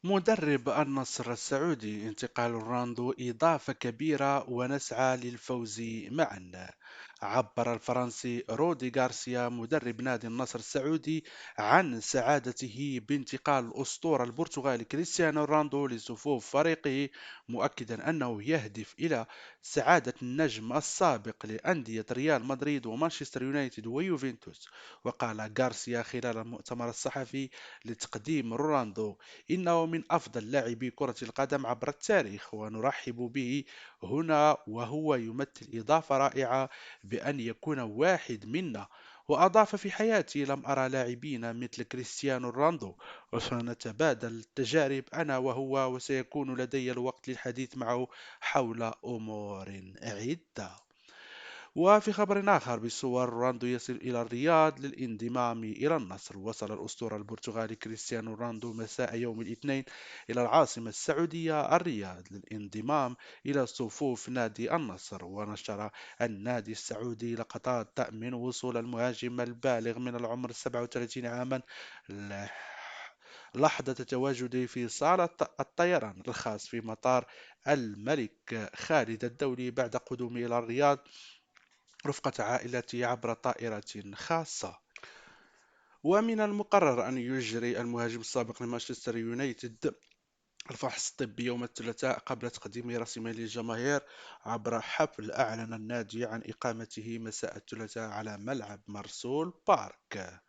مدرب النصر السعودي انتقال رونالدو إضافة كبيرة ونسعى للفوز معا. عبر الفرنسي رودي غارسيا مدرب نادي النصر السعودي عن سعادته بانتقال الأسطورة البرتغالي كريستيانو رونالدو لصفوف فريقه، مؤكدا أنه يهدف إلى سعادة النجم السابق لأندية ريال مدريد ومانشستر يونايتد ويوفنتوس. وقال غارسيا خلال المؤتمر الصحفي لتقديم رونالدو: إنه من أفضل لاعبي كرة القدم عبر التاريخ ونرحب به هنا، وهو يمثل إضافة رائعة بأن يكون واحد منا. وأضاف: في حياتي لم أرى لاعبين مثل كريستيانو رونالدو، وسنتبادل التجارب أنا وهو، وسيكون لدي الوقت للحديث معه حول أمور عدة. وفي خبر آخر بصور، رونالدو يصل إلى الرياض للانضمام إلى النصر. وصل الأسطورة البرتغالي كريستيانو رونالدو مساء يوم الاثنين إلى العاصمة السعودية الرياض للانضمام إلى صفوف نادي النصر. ونشر النادي السعودي لقطات تأمن وصول المهاجم البالغ من العمر 37 عاما لحظة تواجده في صالة الطيران الخاص في مطار الملك خالد الدولي بعد قدومه إلى الرياض رفقة عائلته عبر طائرة خاصة. ومن المقرر أن يجري المهاجم السابق لمانشستر يونايتد الفحص الطبي يوم الثلاثاء قبل تقديم رسمه للجماهير عبر حفل أعلن النادي عن إقامته مساء الثلاثاء على ملعب مرسول بارك.